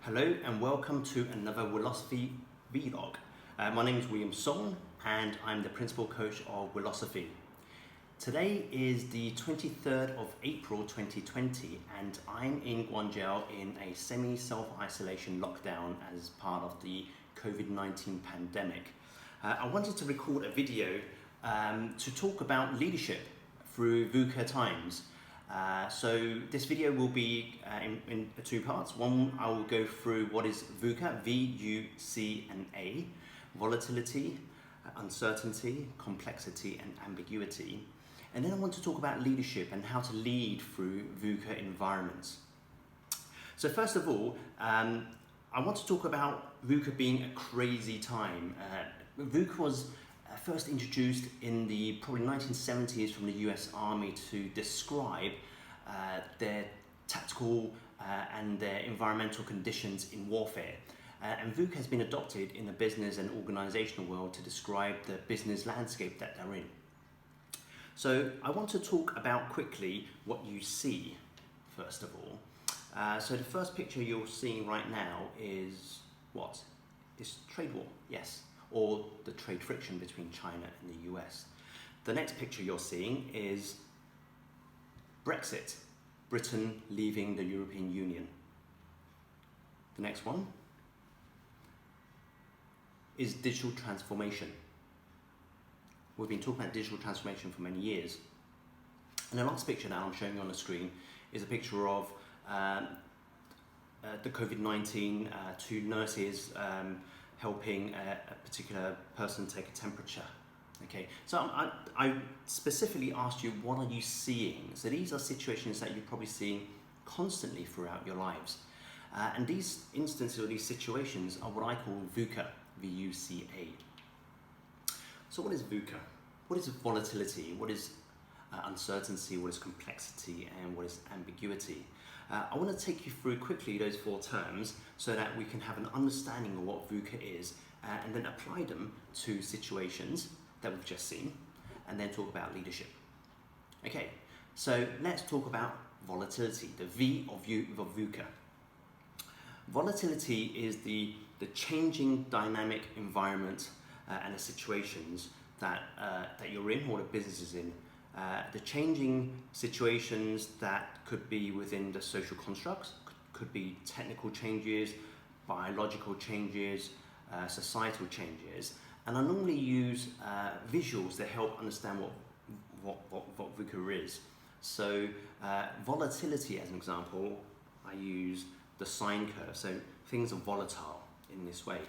Hello and welcome to another Wilosophy vlog. My name is William Song and I'm the Principal Coach of Wilosophy. Today is the 23rd of April 2020 and I'm in Guangzhou in a semi-self-isolation lockdown as part of the COVID-19 pandemic. I wanted to record a video to talk about leadership through VUCA times. So this video will be in two parts. One, I will go through what is VUCA, V-U-C-A, volatility, uncertainty, complexity and ambiguity. And then I want to talk about leadership and how to lead through VUCA environments. So first of all, I want to talk about VUCA being a crazy time. VUCA was first introduced in the probably 1970s from the US Army to describe their tactical and their environmental conditions in warfare. And VUCA has been adopted in the business and organizational world to describe the business landscape that they're in. So I want to talk about quickly what you see, first of all. So the first picture you're seeing right now is what? It's trade war, yes. Or the trade friction between China and the US. The next picture you're seeing is Brexit, Britain leaving the European Union. The next one is digital transformation. We've been talking about digital transformation for many years. And the last picture now I'm showing you on the screen is a picture of the COVID-19, two nurses helping a particular person take a temperature. Okay, so I specifically asked you, what are you seeing? So these are situations that you're probably seeing constantly throughout your lives. And these instances or these situations are what I call VUCA, V-U-C-A. So what is VUCA? What is volatility? What is uncertainty? What is complexity? And what is ambiguity? I want to take you through quickly those four terms so that we can have an understanding of what VUCA is and then apply them to situations that we've just seen and then talk about leadership. Okay, so let's talk about volatility, the V of VUCA. Volatility is the changing dynamic environment and the situations that you're in or the business is in. The changing situations that could be within the social constructs, could be technical changes, biological changes, societal changes. And I normally use visuals to help understand what VUCA is. So volatility as an example, I use the sine curve. So things are volatile in this way.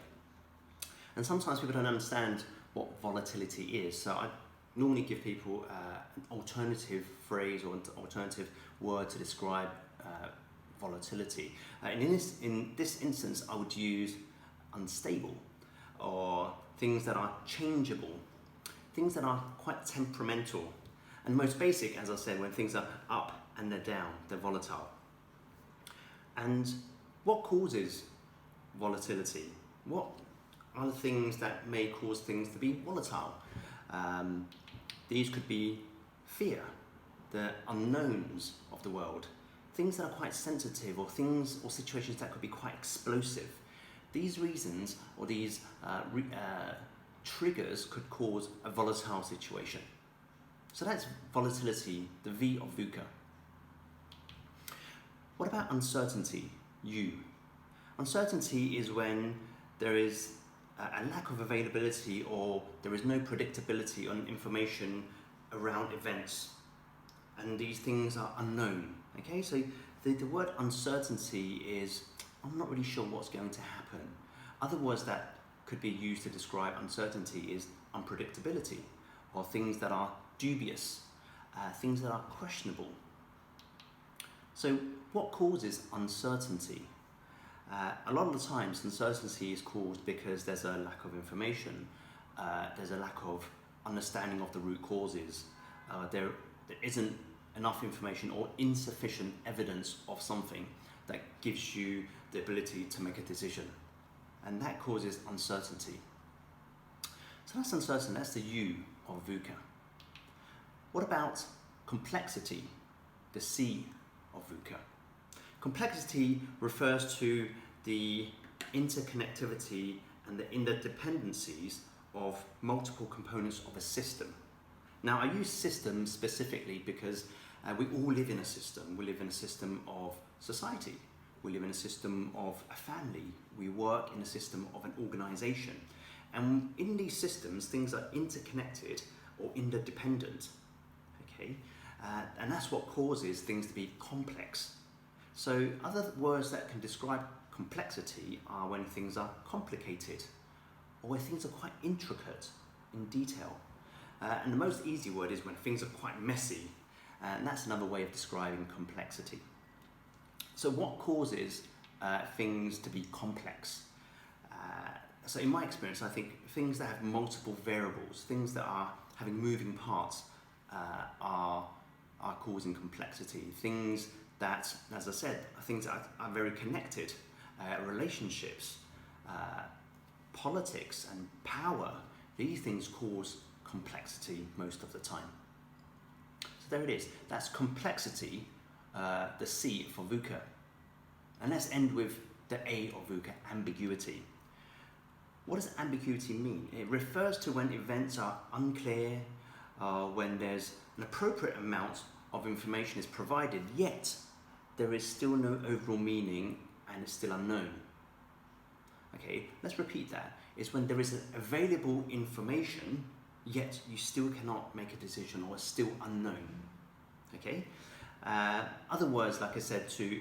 And sometimes people don't understand what volatility is. So I normally give people an alternative phrase or an alternative word to describe volatility. In this instance, I would use unstable or things that are changeable, things that are quite temperamental. And most basic, as I said, when things are up and they're down, they're volatile. And what causes volatility? What are the things that may cause things to be volatile? These could be fear, the unknowns of the world, things that are quite sensitive or things or situations that could be quite explosive. These reasons or these triggers could cause a volatile situation. So that's volatility, the V of VUCA. What about uncertainty, U? Uncertainty is when there is a lack of availability or there is no predictability on information around events. And these things are unknown, okay? So the word uncertainty is, I'm not really sure what's going to happen. Other words that could be used to describe uncertainty is unpredictability, or things that are dubious, things that are questionable. So what causes uncertainty? A lot of the times uncertainty is caused because there's a lack of information, there's a lack of understanding of the root causes, there isn't enough information or insufficient evidence of something that gives you the ability to make a decision. And that causes uncertainty. So that's uncertain, that's the U of VUCA. What about complexity, the C of VUCA? Complexity refers to the interconnectivity and the interdependencies of multiple components of a system. Now, I use system specifically because we all live in a system. We live in a system of society. We live in a system of a family. We work in a system of an organization. And in these systems, things are interconnected or interdependent. Okay? And that's what causes things to be complex. So other words that can describe complexity are when things are complicated or where things are quite intricate in detail. And the most easy word is when things are quite messy, and that's another way of describing complexity. So what causes things to be complex? So in my experience, I think things that have multiple variables, things that are having moving parts are causing complexity. Things that, as I said, are things that are very connected, relationships, politics and power, these things cause complexity most of the time. So there it is, that's complexity, the C for VUCA. And let's end with the A of VUCA, ambiguity. What does ambiguity mean? It refers to when events are unclear, when there's an appropriate amount of information is provided, yet there is still no overall meaning and it's still unknown. Okay, let's repeat that. It's when there is available information, yet you still cannot make a decision or it's still unknown. Okay? Other words, like I said, to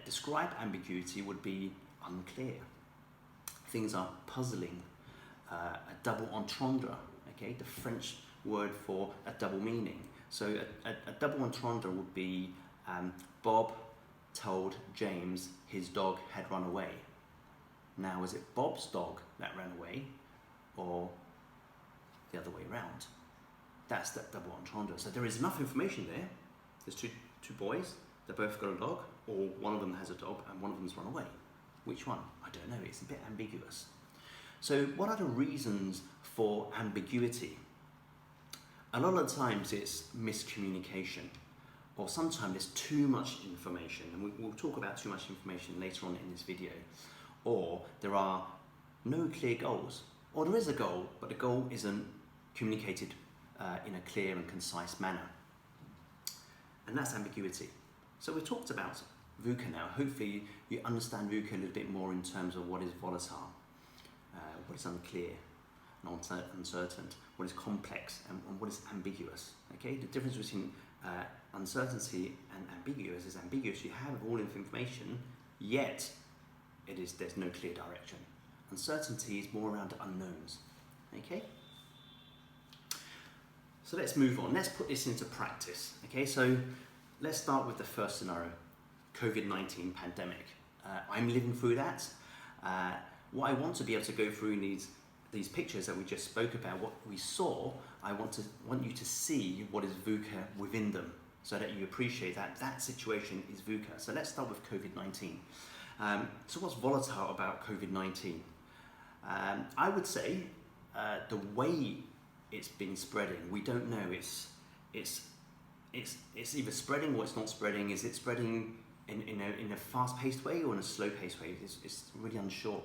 describe ambiguity would be unclear. Things are puzzling, a double entendre, okay? The French word for a double meaning. So a double entendre would be Bob told James his dog had run away. Now, is it Bob's dog that ran away or the other way around? That's that double entendre. So there is enough information there. There's two boys, they both got a dog, or one of them has a dog and one of them's run away. Which one? I don't know, it's a bit ambiguous. So what are the reasons for ambiguity? A lot of the times it's miscommunication, or sometimes there's too much information, and we'll talk about too much information later on in this video. Or there are no clear goals, or there is a goal, but the goal isn't communicated in a clear and concise manner. And that's ambiguity. So we've talked about VUCA now. Hopefully you understand VUCA a little bit more in terms of what is volatile, what is unclear and uncertain, what is complex and what is ambiguous. Okay, the difference between uncertainty and ambiguous is ambiguous. You have all of the information, yet there's no clear direction. Uncertainty is more around unknowns. Okay. So let's move on. Let's put this into practice. Okay, so let's start with the first scenario, COVID-19 pandemic. I'm living through that. What I want to be able to go through in these pictures that we just spoke about, what we saw, I want you to see what is VUCA within them, so that you appreciate that situation is VUCA. So let's start with COVID-19. So what's volatile about COVID-19? I would say the way it's been spreading, we don't know. It's either spreading or it's not spreading. Is it spreading in a fast-paced way or in a slow-paced way? It's really unsure.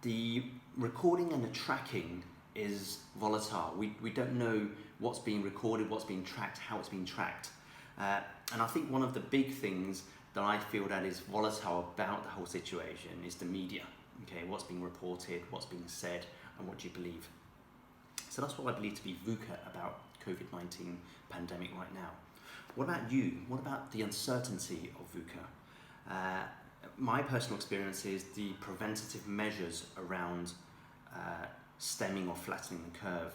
The recording and the tracking is volatile. We don't know what's being recorded, what's being tracked, how it's being tracked. And I think one of the big things that I feel that is volatile about the whole situation is the media. Okay, what's being reported, what's being said, and what do you believe? So that's what I believe to be VUCA about COVID-19 pandemic right now. What about you? What about the uncertainty of VUCA? My personal experience is the preventative measures around stemming or flattening the curve.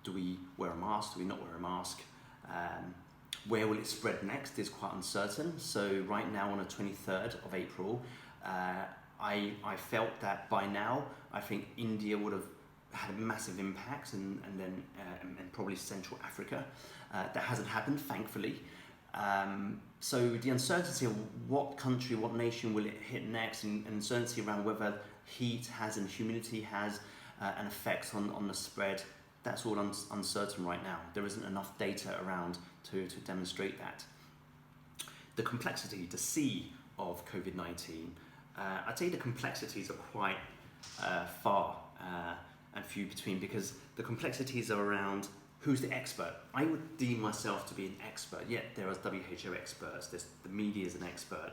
Do we wear a mask? Do we not wear a mask? Where will it spread next is quite uncertain. So right now on the 23rd of April, I felt that by now, I think India would have had a massive impact and probably Central Africa. That hasn't happened, thankfully. So the uncertainty of what country, what nation will it hit next, and uncertainty around whether heat has and humidity has an effect on the spread, that's all uncertain right now. There isn't enough data around to demonstrate that. The complexity, the C of COVID-19, I'd say the complexities are quite far and few between, because the complexities are around who's the expert. I would deem myself to be an expert, yet there are WHO experts, the media is an expert.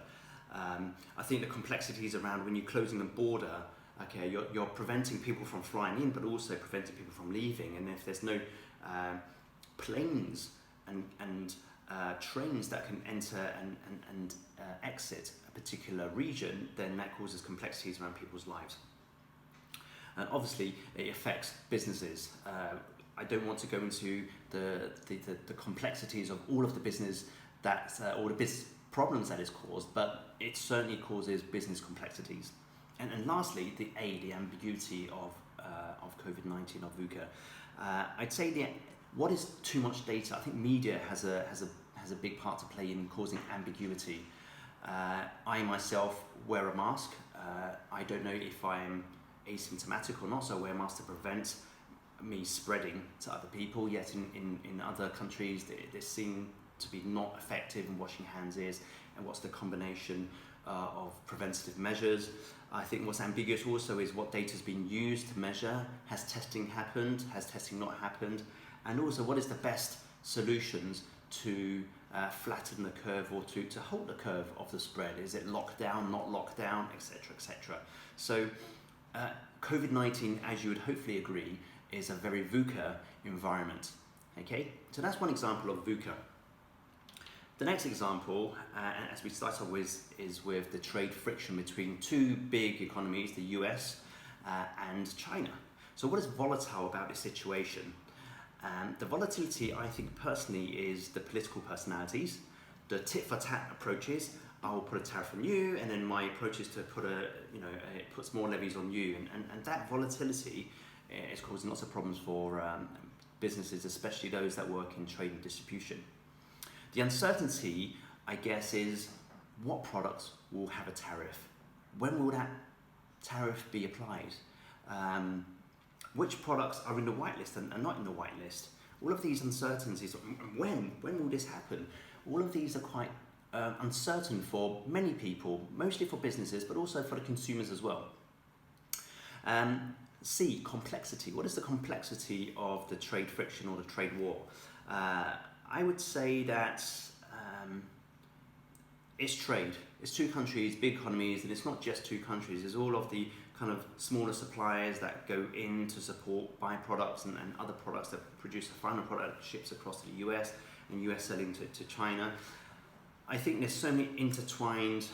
I think the complexities around when you're closing a border, okay, you're preventing people from flying in, but also preventing people from leaving. And if there's no planes and trains that can enter and exit a particular region, then that causes complexities around people's lives. And obviously, it affects businesses. I don't want to go into the complexities of all of the business all the business problems that is caused, but it certainly causes business complexities. And lastly, the ambiguity of COVID-19, of VUCA. I'd say what is too much data? I think media has a big part to play in causing ambiguity. I myself wear a mask. I don't know if I'm asymptomatic or not, so I wear a mask to prevent me spreading to other people, yet in other countries they seem to be not effective in washing hands is, and what's the combination of preventative measures. I think what's ambiguous also is what data has been used to measure. Has testing happened? Has testing not happened? And also, what is the best solutions to flatten the curve, or to halt the curve of the spread? Is it lockdown, not lockdown, etc., etc.? So COVID-19, as you would hopefully agree, is a very VUCA environment. Okay, so that's one example of VUCA. The next example, as we start off with, is with the trade friction between two big economies, the US and China. So what is volatile about this situation? The volatility, I think personally, is the political personalities, the tit-for-tat approaches. I will put a tariff on you, and then my approach is to it puts more levies on you, and that volatility is causing lots of problems for businesses, especially those that work in trade and distribution. The uncertainty, I guess, is what products will have a tariff? When will that tariff be applied? Which products are in the whitelist and not in the whitelist? All of these uncertainties, when will this happen? All of these are quite uncertain for many people, mostly for businesses, but also for the consumers as well. C, complexity. What is the complexity of the trade friction or the trade war? I would say that it's trade. It's two countries, big economies, and it's not just two countries. There's all of the kind of smaller suppliers that go in to support byproducts and other products that produce the final product that ships across to the US, and US selling to China. I think there's so many intertwined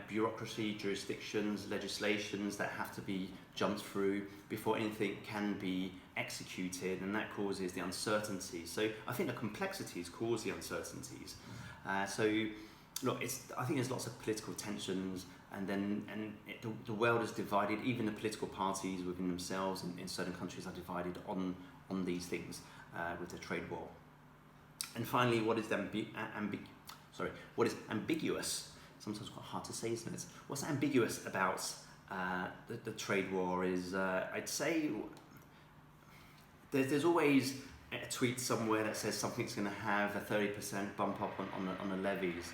bureaucracy, jurisdictions, legislations that have to be jumped through before anything can be executed, and that causes the uncertainty. So I think the complexities cause the uncertainties. Look, I think there's lots of political tensions, and the world is divided. Even the political parties within themselves in certain countries are divided on these things with the trade war. And finally, what is ambiguous? Sometimes quite hard to say, isn't it? What's ambiguous about the trade war is, I'd say, there's always a tweet somewhere that says something's going to have a 30% bump up on the levies.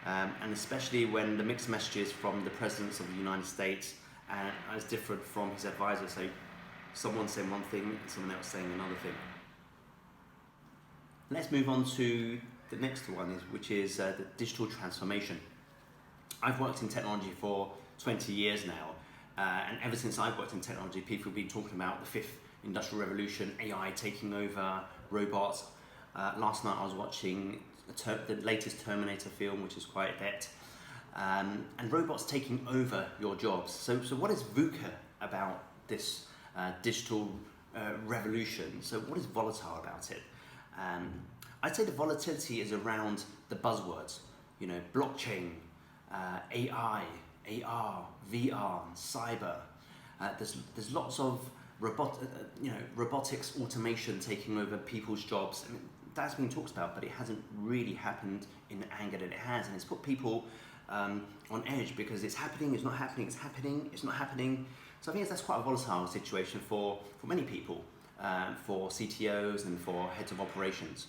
And especially when the mixed messages from the presidents of the United States is different from his advisors. So someone saying one thing and someone else saying another thing. Let's move on to the next one, which is the digital transformation. I've worked in technology for 20 years now, and ever since I've worked in technology, people have been talking about the fifth industrial revolution, AI taking over, robots. Last night I was watching the latest Terminator film, which is quite adept, and robots taking over your jobs. So what is VUCA about this digital revolution? So what is volatile about it? I'd say the volatility is around the buzzwords, blockchain, AI, AR, VR, cyber. There's lots of robotics, automation taking over people's jobs. I mean, that's been talked about, but it hasn't really happened in the anger that it has, and it's put people on edge because it's happening, it's not happening, it's happening, it's not happening. So I think that's quite a volatile situation for many people, for CTOs and for heads of operations.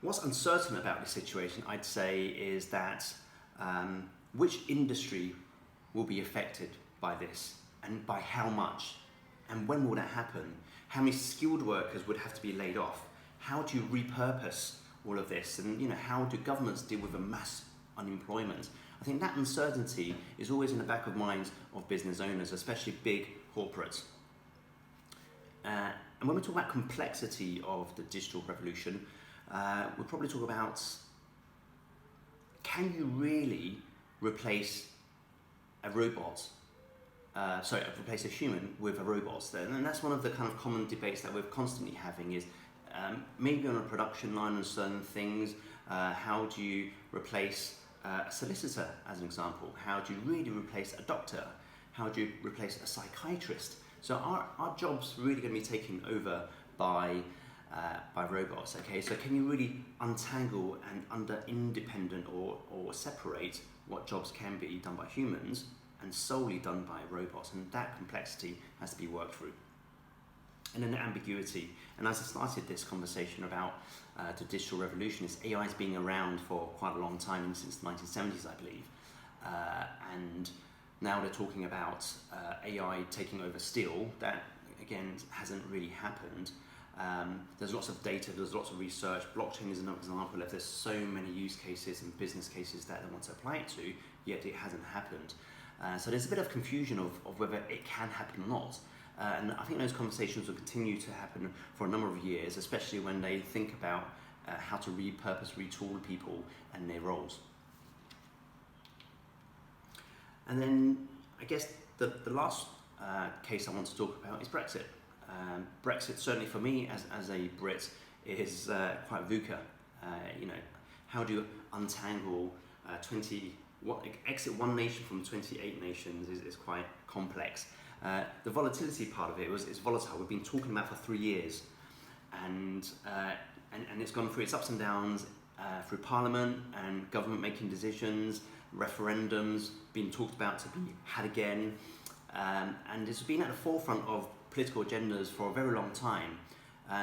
What's uncertain about this situation, I'd say, is that which industry will be affected by this, and by how much, and when will that happen? How many skilled workers would have to be laid off? How do you repurpose all of this? And how do governments deal with a mass unemployment? I think that uncertainty is always in the back of minds of business owners, especially big corporates. And when we talk about complexity of the digital revolution, we'll probably talk about, can you really replace a robot? Replace a human with a robot? And that's one of the kind of common debates that we're constantly having is, maybe on a production line on certain things, how do you replace a solicitor, as an example? How do you really replace a doctor? How do you replace a psychiatrist? So our job's really going to be taken over by robots. Okay, so can you really untangle and independent or separate what jobs can be done by humans and solely done by robots? And that complexity has to be worked through. And then the ambiguity. And as I started this conversation about the digital revolution, is AI's been around for quite a long time, since the 1970s, I believe. And now they're talking about AI taking over still. That, again, hasn't really happened. There's lots of data, there's lots of research. Blockchain is another example of there's so many use cases and business cases that they want to apply it to, yet it hasn't happened. So there's a bit of confusion of whether it can happen or not. And I think those conversations will continue to happen for a number of years, especially when they think about how to repurpose, retool people and their roles. And then I guess the last case I want to talk about is Brexit. Brexit, certainly for me as a Brit, is quite VUCA. How do you untangle exit one nation from 28 nations is quite complex. The volatility part of it is volatile. We've been talking about for 3 years, and it's gone through its ups and downs through Parliament and government making decisions, referendums being talked about to be had again, and it's been at the forefront of political agendas for a very long time.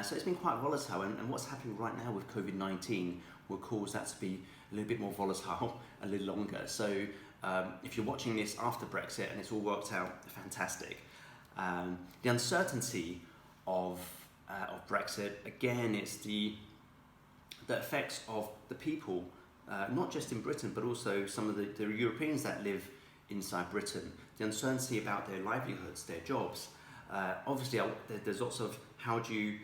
So it's been quite volatile, and what's happening right now with COVID-19 will cause that to be a little bit more volatile a little longer. So if you're watching this after Brexit and it's all worked out, fantastic. The uncertainty of Brexit, again, it's the effects of the people, not just in Britain, but also some of the Europeans that live inside Britain. The uncertainty about their livelihoods, their jobs. Obviously, there's lots of how do you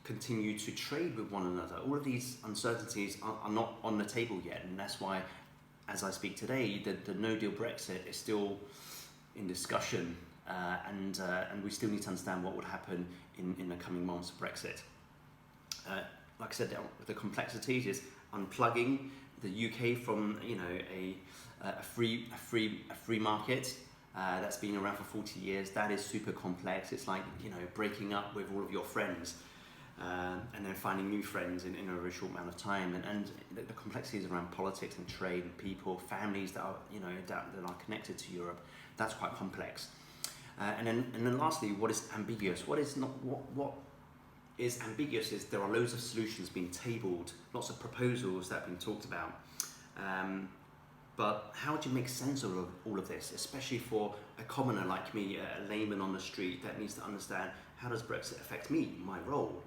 continue to trade with one another. All of these uncertainties are not on the table yet, and that's why, as I speak today, the no-deal Brexit is still in discussion, and we still need to understand what would happen in the coming months of Brexit. Like I said, the complexities is unplugging the UK from a free market that's been around for 40 years. That is super complex. It's like breaking up with all of your friends. And then finding new friends in a very short amount of time, and the complexities around politics and trade and people, families that are that are connected to Europe. That's quite complex. And then lastly, what is ambiguous? What is ambiguous is there are loads of solutions being tabled, lots of proposals that have been talked about. But how do you make sense of all of this, especially for a commoner like me, a layman on the street that needs to understand how does Brexit affect me, my role?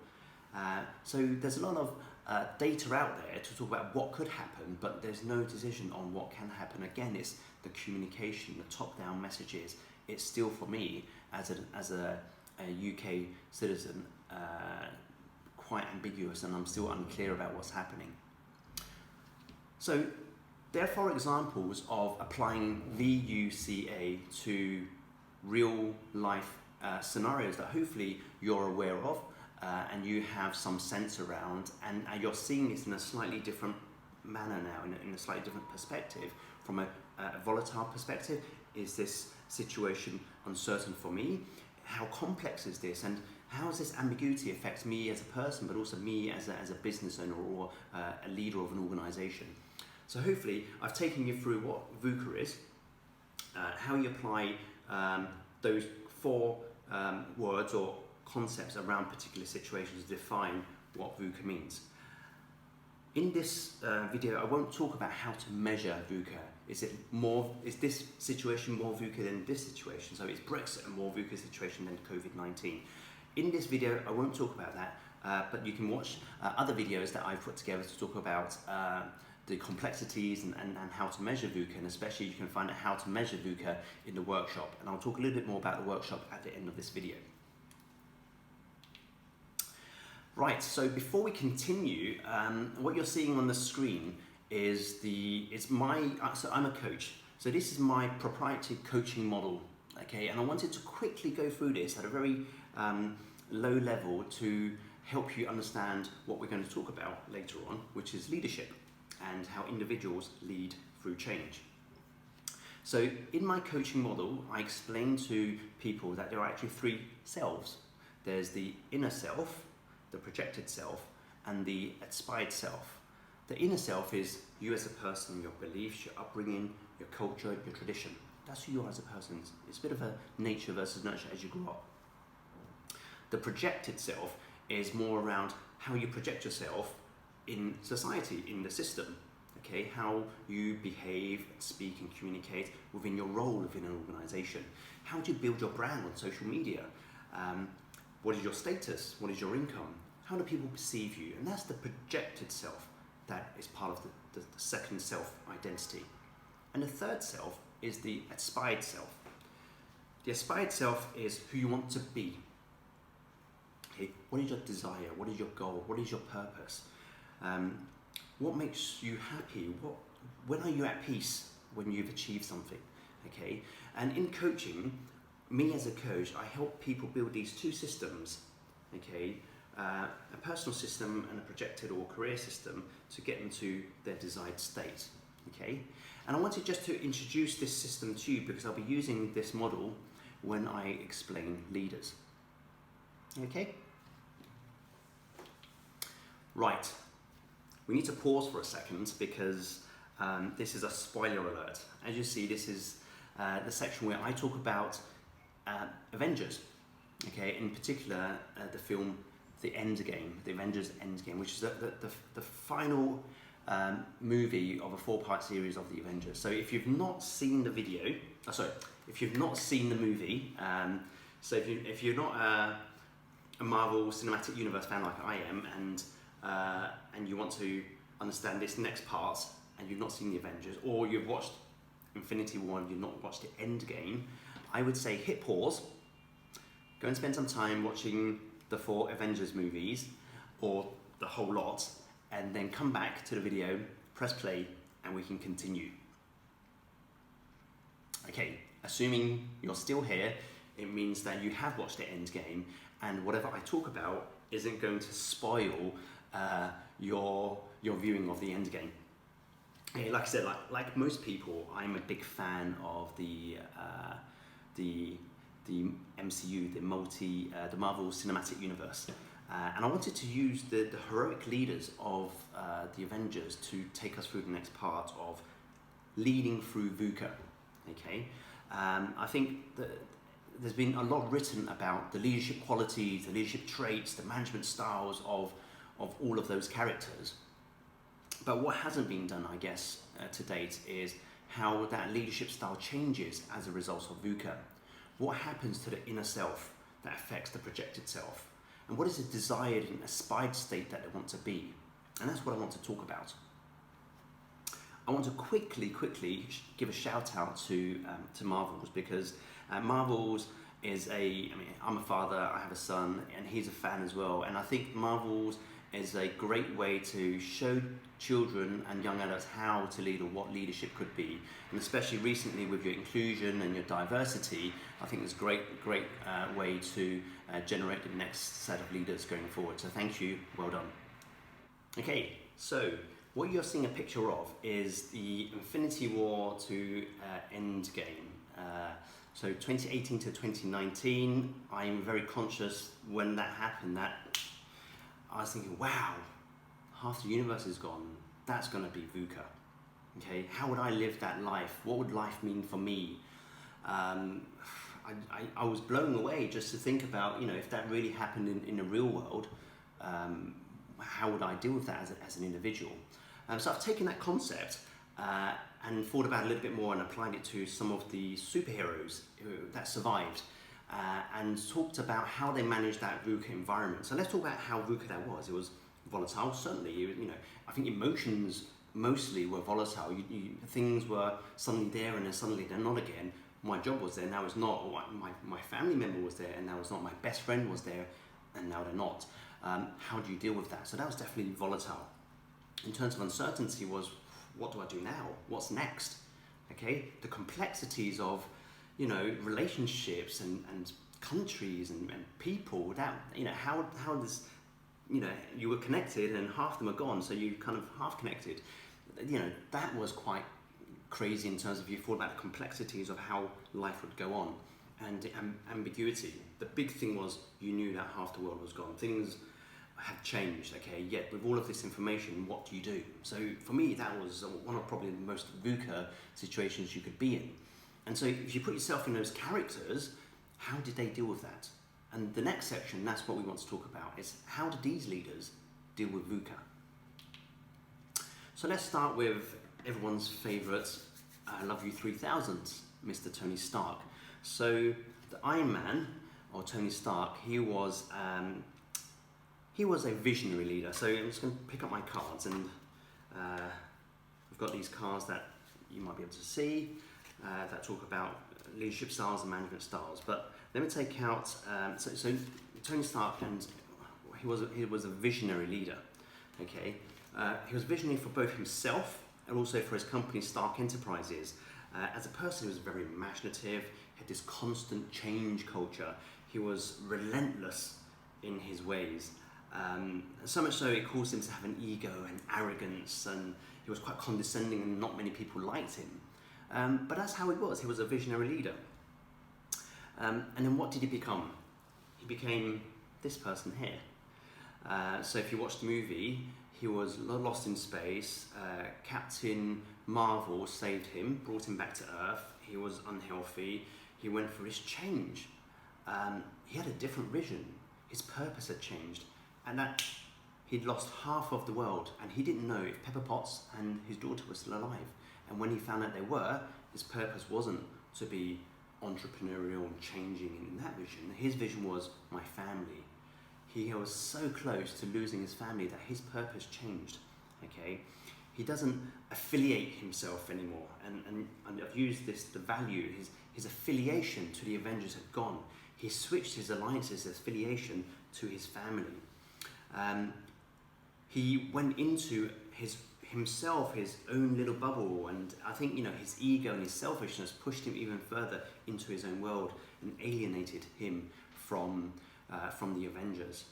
So there's a lot of data out there to talk about what could happen, but there's no decision on what can happen. Again, it's the communication, the top-down messages. It's still, for me, as a UK citizen, quite ambiguous, and I'm still unclear about what's happening. So there are 4 examples of applying V.U.C.A. to real-life scenarios that hopefully you're aware of. And you have some sense around, and you're seeing this in a slightly different manner now, in a slightly different perspective. From a volatile perspective, is this situation uncertain for me? How complex is this, and how does this ambiguity affect me as a person, but also me as a business owner or a leader of an organisation? So hopefully I've taken you through what VUCA is, how you apply those 4 words or concepts around particular situations to define what VUCA means. In this video, I won't talk about how to measure VUCA. Is this situation more VUCA than this situation? So is Brexit a more VUCA situation than COVID-19? In this video, I won't talk about that, but you can watch other videos that I've put together to talk about the complexities and how to measure VUCA, and especially you can find out how to measure VUCA in the workshop. And I'll talk a little bit more about the workshop at the end of this video. Right, so before we continue, what you're seeing on the screen is so I'm a coach. So this is my proprietary coaching model, okay? And I wanted to quickly go through this at a very low level to help you understand what we're going to talk about later on, which is leadership and how individuals lead through change. So in my coaching model, I explain to people that there are actually three selves. There's the inner self, the projected self, and the aspired self. The inner self is you as a person, your beliefs, your upbringing, your culture, your tradition. That's who you are as a person. It's a bit of a nature versus nurture as you grow up. The projected self is more around how you project yourself in society, in the system. Okay, how you behave, speak, and communicate within your role within an organization. How do you build your brand on social media? What is your status? What is your income? How do people perceive you? And that's the projected self that is part of the second self identity. And the third self is the aspired self. The aspired self is who you want to be. Okay, what is your desire? What is your goal? What is your purpose? What makes you happy? When are you at peace when you've achieved something? Okay, and in coaching, me as a coach, I help people build these two systems, okay, a personal system and a projected or career system to get them to their desired state, okay. And I wanted just to introduce this system to you because I'll be using this model when I explain leaders, okay. Right, we need to pause for a second because this is a spoiler alert. As you see, this is the section where I talk about Avengers, okay, in particular the film The Endgame, the Avengers End Game, which is the final movie of a 4-part series of the Avengers. So if you've not seen the video, if you've not seen the movie, so if you're not a Marvel Cinematic Universe fan like I am, and you want to understand this next part, and you've not seen the Avengers, or you've watched Infinity War and you've not watched the Endgame, I would say hit pause, go and spend some time watching the 4 Avengers movies, or the whole lot, and then come back to the video, press play, and we can continue. Okay, assuming you're still here, it means that you have watched the Endgame, and whatever I talk about isn't going to spoil your viewing of the Endgame. Okay, like I said, like most people, I'm a big fan of the MCU, the Marvel Cinematic Universe, and I wanted to use the heroic leaders of the Avengers to take us through the next part of leading through VUCA. Okay, I think that there's been a lot written about the leadership qualities, the leadership traits, the management styles of all of those characters. But what hasn't been done, I guess, to date is how that leadership style changes as a result of VUCA. What happens to the inner self that affects the projected self? And what is the desired and aspired state that they want to be? And that's what I want to talk about. I want to quickly give a shout out to Marvels, because Marvels is I'm a father, I have a son, and he's a fan as well. And I think Marvels is a great way to show children and young adults how to lead, or what leadership could be. And especially recently with your inclusion and your diversity, I think it's a great way to generate the next set of leaders going forward. So thank you, well done. Okay, so what you're seeing a picture of is the Infinity War to Endgame. So 2018 to 2019, I'm very conscious when that happened that I was thinking, wow, half the universe is gone. That's going to be VUCA. Okay, how would I live that life? What would life mean for me? I was blown away just to think about, if that really happened in the real world, how would I deal with that as an individual? So I've taken that concept and thought about it a little bit more and applied it to some of the superheroes that survived and talked about how they managed that VUCA environment. So let's talk about how VUCA that was. It was volatile, certainly. I think emotions mostly were volatile. Things were suddenly there and then suddenly they're not again. My job was there, now it's not. Or my family member was there and now it's not. My best friend was there and now they're not. How do you deal with that? So that was definitely volatile. In terms of uncertainty was, what do I do now? What's next? Okay, the complexities of, relationships and countries and people. That how does you were connected and half them are gone, so you kind of half connected. That was quite crazy in terms of you thought about the complexities of how life would go on, and ambiguity. The big thing was you knew that half the world was gone. Things have changed, okay, yet with all of this information, what do you do? So for me, that was one of probably the most VUCA situations you could be in. And so if you put yourself in those characters, how did they deal with that? And the next section, that's what we want to talk about, is how did these leaders deal with VUCA? So let's start with everyone's favourite, I Love You 3000, Mr. Tony Stark. So the Ironman, or Tony Stark, he was a visionary leader. So I'm just going to pick up my cards, and I've got these cards that you might be able to see that talk about leadership styles and management styles. But let me take out, so Tony Stark, and he was a visionary leader, okay? He was visionary for both himself and also for his company Stark Enterprises. As a person, he was very imaginative, had this constant change culture. He was relentless in his ways. So much so it caused him to have an ego and arrogance, and he was quite condescending and not many people liked him. But that's how he was a visionary leader. And then what did he become? He became this person here. So if you watch the movie, he was lost in space. Captain Marvel saved him, brought him back to Earth. He was unhealthy. He went through this change. He had a different vision. His purpose had changed. And that he'd lost half of the world, and he didn't know if Pepper Potts and his daughter were still alive. And when he found out they were, his purpose wasn't to be entrepreneurial and changing in that vision. His vision was my family. He was so close to losing his family that his purpose changed. Okay, he doesn't affiliate himself anymore, and I've used the value. His affiliation to the Avengers had gone. He switched his alliances, his affiliation to his family. He went into himself, his own little bubble, and I think his ego and his selfishness pushed him even further into his own world and alienated him from the Avengers.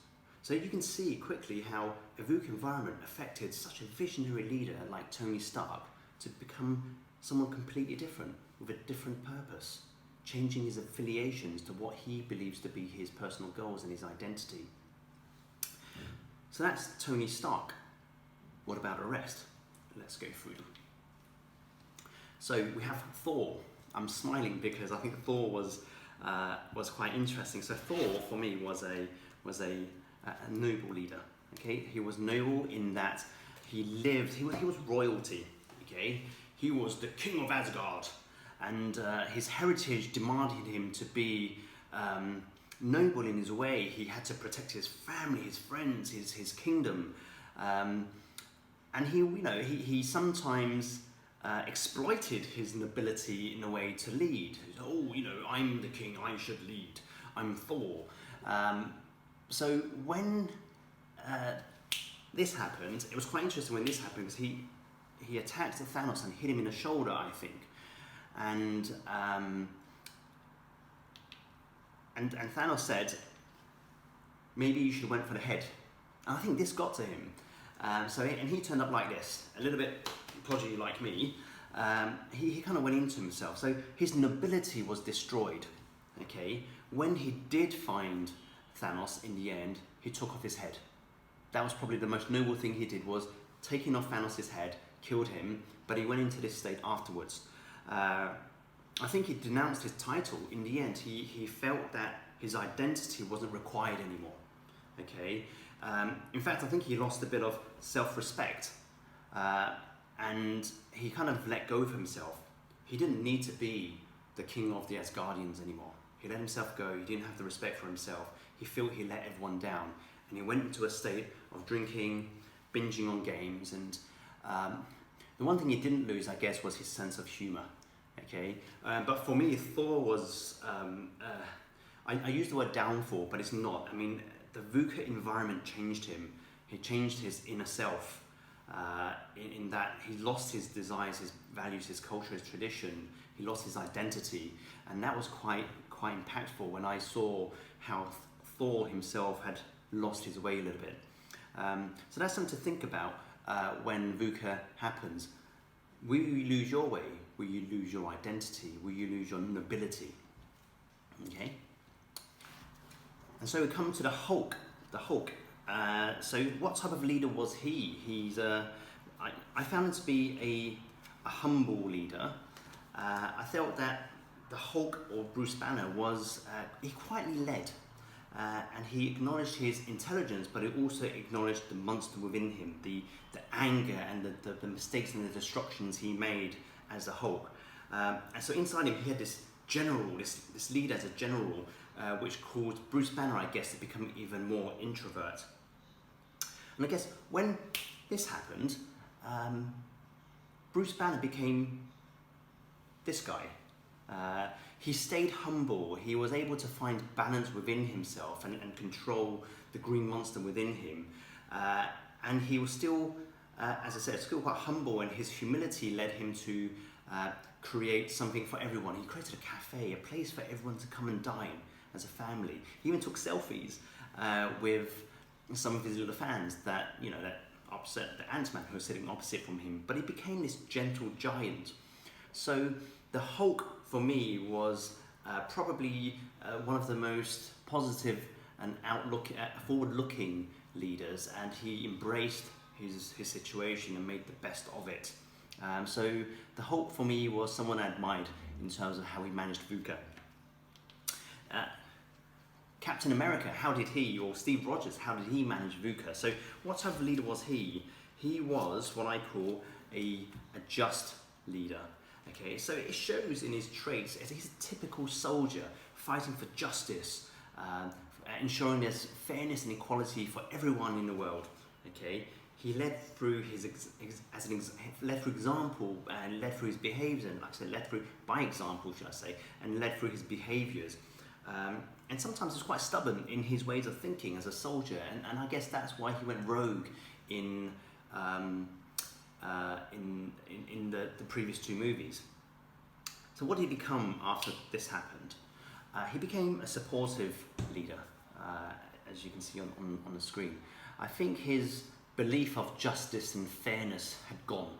So you can see quickly how a VUCA environment affected such a visionary leader like Tony Stark to become someone completely different with a different purpose, changing his affiliations to what he believes to be his personal goals and his identity. So that's Tony Stark. What about the rest? Let's go through them. So we have Thor. I'm smiling because I think Thor was quite interesting. So Thor for me was a noble leader. Okay, he was noble in that he was royalty. Okay, he was the king of Asgard, and his heritage demanded him to be noble in his way. He had to protect his family, his friends, his kingdom, and he sometimes exploited his nobility in a way to lead. I'm the king, I should lead. I'm Thor. So when this happened, it was quite interesting when this happened because he attacked Thanos and hit him in the shoulder, I think, and Thanos said, maybe you should have went for the head. And I think this got to him. And he turned up like this, a little bit podgy like me. He kind of went into himself. So his nobility was destroyed. Okay, when he did find Thanos in the end, he took off his head. That was probably the most noble thing he did, was taking off Thanos' head, killed him, but he went into this state afterwards. I think he denounced his title. In the end, he felt that his identity wasn't required anymore. Okay, In fact, I think he lost a bit of self-respect, and he kind of let go of himself. He didn't need to be the king of the Asgardians anymore. He let himself go. He didn't have the respect for himself. He felt he let everyone down, and he went into a state of drinking, binging on games, and the one thing he didn't lose, I guess, was his sense of humor. Okay, but for me, Thor was, I use the word downfall, but it's not. I mean, the VUCA environment changed him. He changed his inner self, in that he lost his desires, his values, his culture, his tradition. He lost his identity, and that was quite impactful when I saw how Thor himself had lost his way a little bit. So that's something to think about when VUCA happens. Will you lose your way? Will you lose your identity? Will you lose your nobility? Okay. And so we come to the Hulk. The Hulk. So what type of leader was he? I found him to be a humble leader. I felt that the Hulk, or Bruce Banner, he quietly led. And he acknowledged his intelligence, but he also acknowledged the monster within him, the anger and the mistakes and the destructions he made as the Hulk. And so inside him, he had this general, this leader as a general, which caused Bruce Banner, I guess, to become even more introvert. And I guess when this happened, Bruce Banner became this guy. He stayed humble. He was able to find balance within himself and control the green monster within him. And he was still, as I said, still quite humble, and his humility led him to create something for everyone. He created a cafe, a place for everyone to come and dine as a family. He even took selfies with some of his little fans that upset the Ant-Man who was sitting opposite from him. But he became this gentle giant. So the Hulk, for me, was probably one of the most positive and forward-looking leaders, and he embraced his situation and made the best of it. So the Hulk, for me, was someone I admired in terms of how he managed VUCA. Captain America, or Steve Rogers, how did he manage VUCA? So what type of leader was he? He was what I call a just leader. Okay, so it shows in his traits as he's a typical soldier fighting for justice, ensuring there's fairness and equality for everyone in the world. Okay, he led through led through example and led through his behaviours, and like I said, led through by example, should I say, and led through his behaviours. And sometimes he's quite stubborn in his ways of thinking as a soldier, and I guess that's why he went rogue in the previous two movies. So what did he become after this happened? He became a supportive leader, as you can see on the screen. I think his belief of justice and fairness had gone.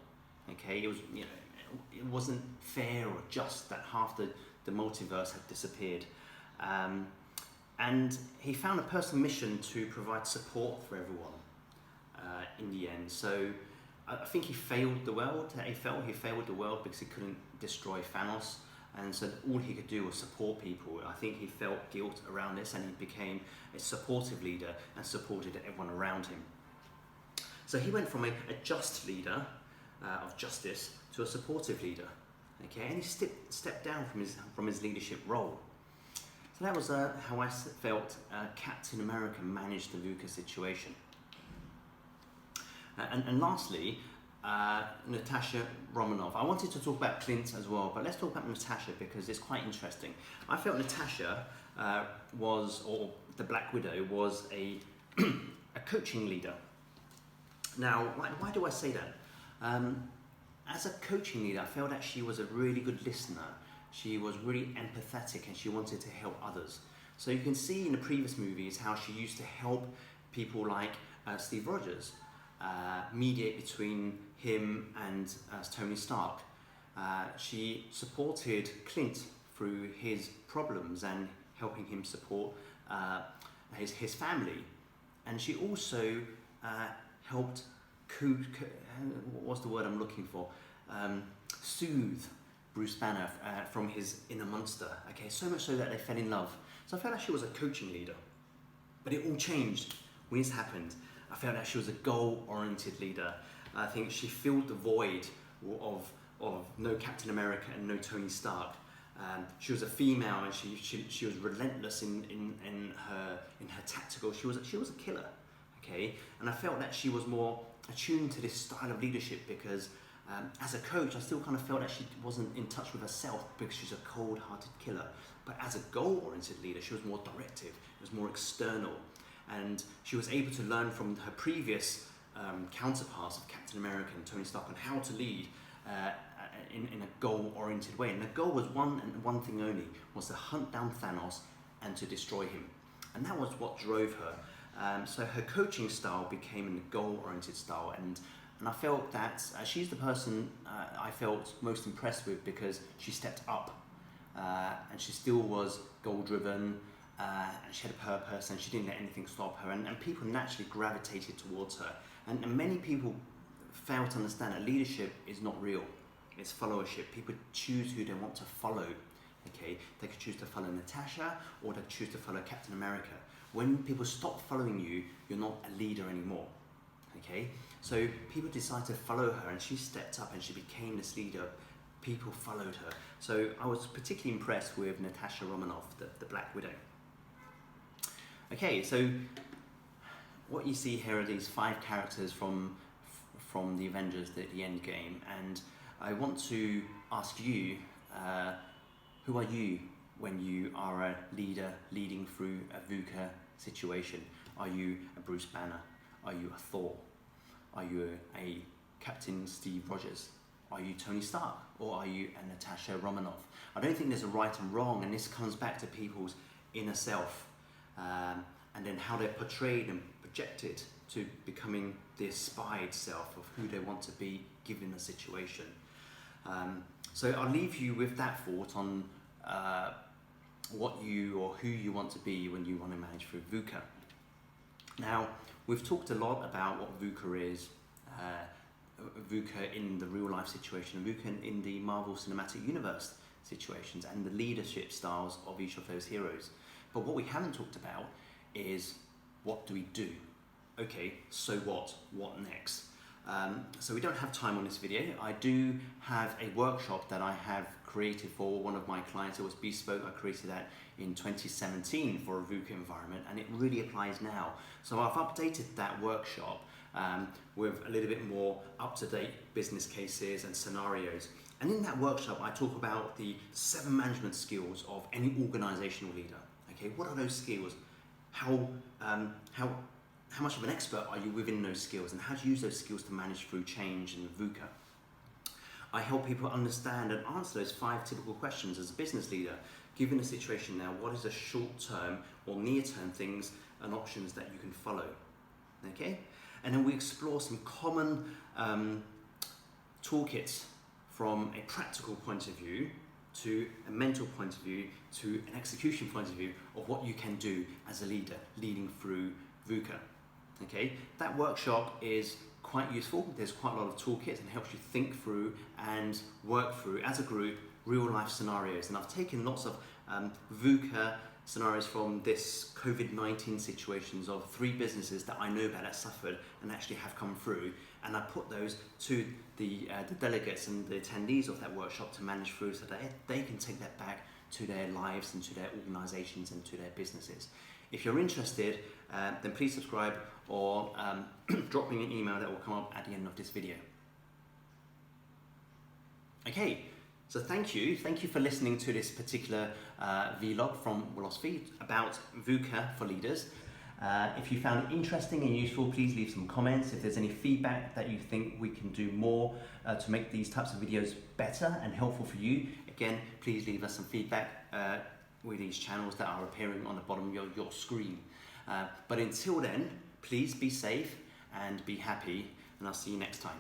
Okay, it wasn't fair or just that half the multiverse had disappeared. And he found a personal mission to provide support for everyone in the end. So I think he failed the world. He failed the world because he couldn't destroy Thanos, and so all he could do was support people. I think he felt guilt around this, and he became a supportive leader and supported everyone around him. So he went from a just leader of justice to a supportive leader. Okay, and he stepped down from his leadership role. So that was how I felt Captain America managed the VUCA situation. And lastly, Natasha Romanov. I wanted to talk about Clint as well, but let's talk about Natasha because it's quite interesting. I felt Natasha or the Black Widow, was a coaching leader. Now, why do I say that? As a coaching leader, I felt that she was a really good listener. She was really empathetic, and she wanted to help others. So you can see in the previous movies how she used to help people like Steve Rogers, mediate between him and Tony Stark. She supported Clint through his problems and helping him support his family. And she also helped what's the word I'm looking for? Soothe Bruce Banner from his inner monster. Okay, so much so that they fell in love. So I felt like she was a coaching leader. But it all changed when this happened, I felt that she was a goal-oriented leader. I think she filled the void of no Captain America and no Tony Stark. She was a female, and she was relentless in her tactical. She was a killer, okay. And I felt that she was more attuned to this style of leadership because as a coach, I still kind of felt that she wasn't in touch with herself because she's a cold-hearted killer. But as a goal-oriented leader, she was more directive. It was more external, and she was able to learn from her previous counterparts of Captain America and Tony Stark on how to lead in a goal-oriented way. And the goal was one thing only, was to hunt down Thanos and to destroy him. And that was what drove her. So her coaching style became a goal-oriented style, and I felt that she's the person I felt most impressed with because she stepped up and she still was goal-driven, and she had a purpose, and she didn't let anything stop her, and people naturally gravitated towards her. And many people fail to understand that leadership is not real. It's followership. People choose who they want to follow. Okay, they could choose to follow Natasha, or they could choose to follow Captain America. When people stop following you, you're not a leader anymore. Okay, so people decided to follow her, and she stepped up and she became this leader. People followed her. So I was particularly impressed with Natasha Romanov, the Black Widow. Okay, so what you see here are these 5 characters from the Avengers, the End Game, and I want to ask you, who are you when you are a leader leading through a VUCA situation? Are you a Bruce Banner? Are you a Thor? Are you a Captain Steve Rogers? Are you Tony Stark? Or are you a Natasha Romanov? I don't think there's a right and wrong, and this comes back to people's inner self, and then how they're portrayed and projected to becoming the aspired self of who they want to be given the situation. So I'll leave you with that thought on what you or who you want to be when you want to manage through VUCA. Now, we've talked a lot about what VUCA is, VUCA in the real life situation, VUCA in the Marvel Cinematic Universe situations, and the leadership styles of each of those heroes. But what we haven't talked about is, what do we do? Okay, so what? What next? So we don't have time on this video. I do have a workshop that I have created for one of my clients. It was bespoke. I created that in 2017 for a VUCA environment, and it really applies now. So I've updated that workshop with a little bit more up-to-date business cases and scenarios. And in that workshop, I talk about the 7 management skills of any organizational leader. Okay, what are those skills? How much of an expert are you within those skills, and how to use those skills to manage through change in VUCA? I help people understand and answer those 5 typical questions as a business leader. Given the situation now, what is the short-term or near-term things and options that you can follow? Okay, and then we explore some common toolkits from a practical point of view to a mental point of view to an execution point of view of what you can do as a leader leading through VUCA. Okay, that workshop is quite useful. There's quite a lot of toolkits and helps you think through and work through as a group real life scenarios. And I've taken lots of VUCA scenarios from this COVID-19 situations of 3 businesses that I know about that suffered and actually have come through, and I put those to the delegates and the attendees of that workshop to manage through, so that they can take that back to their lives and to their organizations and to their businesses. If you're interested, then please subscribe or drop me an email that will come up at the end of this video. Okay, so thank you for listening to this particular vlog from Wilosophy about VUCA for leaders. If you found it interesting and useful, please leave some comments. If there's any feedback that you think we can do more to make these types of videos better and helpful for you, again, please leave us some feedback with these channels that are appearing on the bottom of your screen. But until then, please be safe and be happy, and I'll see you next time.